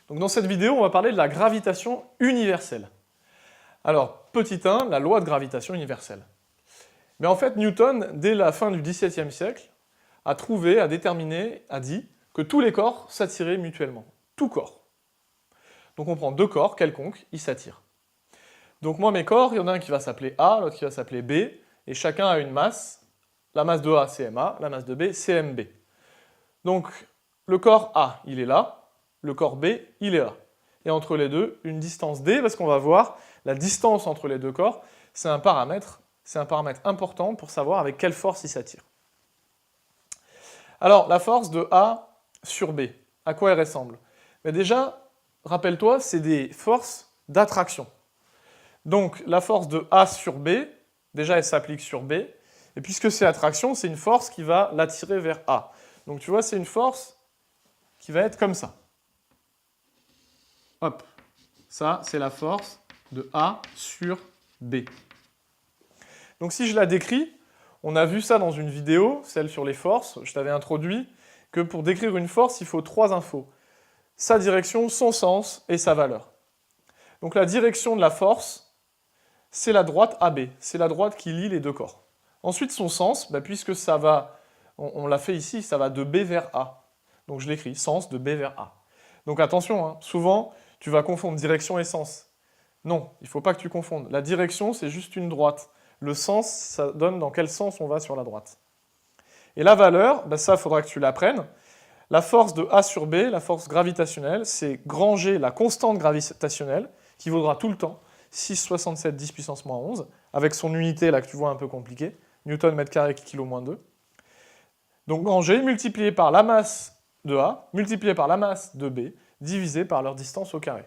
Donc dans cette vidéo, on va parler de la gravitation universelle. Alors, petit 1, la loi de gravitation universelle. Mais en fait, Newton, dès la fin du XVIIe siècle, a trouvé, a déterminé, a dit que tous les corps s'attiraient mutuellement. Tout corps. Donc on prend deux corps quelconques, ils s'attirent. Donc moi, mes corps, il y en a un qui va s'appeler A, l'autre qui va s'appeler B, et chacun a une masse. La masse de A, c'est MA, la masse de B, c'est MB. Donc le corps A, il est là, le corps B, il est là. Et entre les deux, une distance D, parce qu'on va voir, la distance entre les deux corps, c'est un paramètre important pour savoir avec quelle force ils s'attirent. Alors, la force de A sur B, à quoi elle ressemble? Mais déjà, rappelle-toi, c'est des forces d'attraction. Donc, la force de A sur B, déjà, elle s'applique sur B, et puisque c'est attraction, c'est une force qui va l'attirer vers A. Donc, tu vois, c'est une force qui va être comme ça. Hop, ça, c'est la force de A sur B. Donc, si je la décris, on a vu ça dans une vidéo, celle sur les forces, je t'avais introduit que pour décrire une force, il faut trois infos. Sa direction, son sens et sa valeur. Donc la direction de la force, c'est la droite AB, c'est la droite qui lie les deux corps. Ensuite, son sens, puisque ça va, on l'a fait ici, ça va de B vers A. Donc je l'écris, sens de B vers A. Donc attention, hein, souvent, tu vas confondre direction et sens. Non, il ne faut pas que tu confondes. La direction, c'est juste une droite. Le sens, ça donne dans quel sens on va sur la droite. Et la valeur, ça, il faudra que tu l'apprennes. La force de A sur B, la force gravitationnelle, c'est grand G, la constante gravitationnelle, qui vaudra tout le temps 6,67 10 puissance moins 11, avec son unité là que tu vois un peu compliquée, Newton mètre carré kilo moins 2. Donc grand G multiplié par la masse de A, multiplié par la masse de B, divisé par leur distance au carré.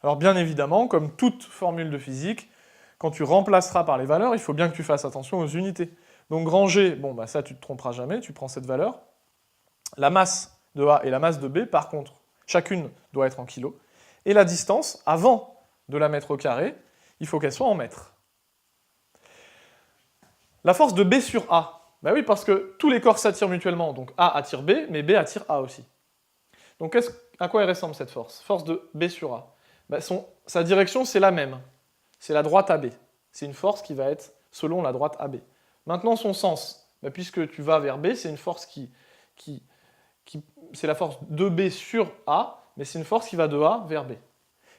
Alors bien évidemment, comme toute formule de physique, quand tu remplaceras par les valeurs, il faut bien que tu fasses attention aux unités. Donc grand G, ça tu ne te tromperas jamais, tu prends cette valeur. La masse de A et la masse de B, par contre, chacune doit être en kilos. Et la distance, avant de la mettre au carré, il faut qu'elle soit en mètres. La force de B sur A, oui, parce que tous les corps s'attirent mutuellement, donc A attire B, mais B attire A aussi. Donc à quoi elle ressemble cette force? Force de B sur A. Sa direction, c'est la même. C'est la droite AB. C'est une force qui va être selon la droite AB. Maintenant, son sens, puisque tu vas vers B, c'est une force c'est la force de B sur A, mais c'est une force qui va de A vers B.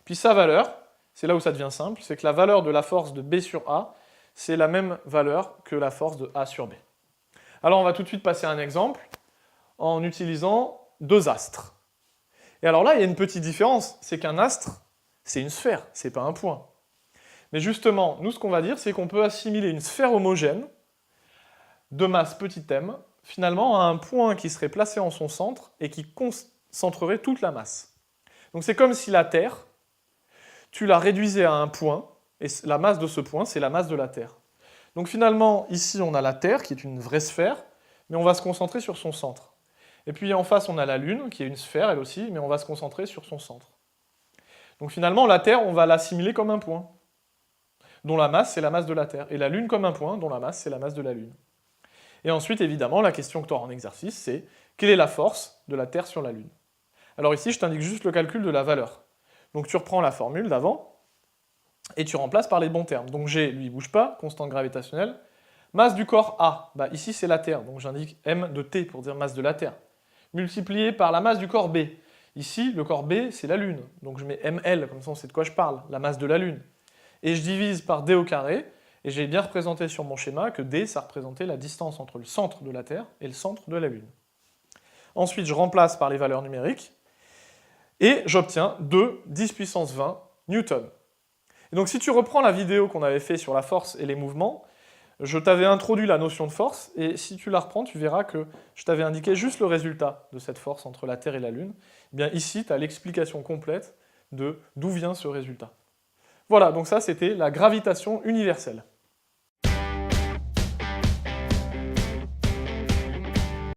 Puis sa valeur, c'est là où ça devient simple, c'est que la valeur de la force de B sur A, c'est la même valeur que la force de A sur B. Alors on va tout de suite passer à un exemple en utilisant deux astres. Et alors là, il y a une petite différence, c'est qu'un astre, c'est une sphère, c'est pas un point. Mais justement, nous ce qu'on va dire, c'est qu'on peut assimiler une sphère homogène de masse petit m, finalement à un point qui serait placé en son centre et qui concentrerait toute la masse. Donc c'est comme si la Terre, tu la réduisais à un point, et la masse de ce point, c'est la masse de la Terre. Donc finalement, ici on a la Terre, qui est une vraie sphère, mais on va se concentrer sur son centre. Et puis en face, on a la Lune, qui est une sphère, elle aussi, mais on va se concentrer sur son centre. Donc finalement, la Terre, on va l'assimiler comme un point, dont la masse, c'est la masse de la Terre, et la Lune comme un point, dont la masse, c'est la masse de la Lune. Et ensuite, évidemment, la question que tu auras en exercice, c'est quelle est la force de la Terre sur la Lune? Alors ici, je t'indique juste le calcul de la valeur. Donc tu reprends la formule d'avant, et tu remplaces par les bons termes. Donc G, lui, bouge pas, constante gravitationnelle. Masse du corps A, ici c'est la Terre, donc j'indique M de T pour dire masse de la Terre. Multiplié par la masse du corps B. Ici, le corps B, c'est la Lune, donc je mets ML, comme ça on sait de quoi je parle, la masse de la Lune. Et je divise par D au carré, et j'ai bien représenté sur mon schéma que D, ça représentait la distance entre le centre de la Terre et le centre de la Lune. Ensuite, je remplace par les valeurs numériques, et j'obtiens 2 10 puissance 20 newtons. Et donc si tu reprends la vidéo qu'on avait fait sur la force et les mouvements, je t'avais introduit la notion de force, et si tu la reprends, tu verras que je t'avais indiqué juste le résultat de cette force entre la Terre et la Lune. Eh bien ici, tu as l'explication complète de d'où vient ce résultat. Voilà, donc ça c'était la gravitation universelle.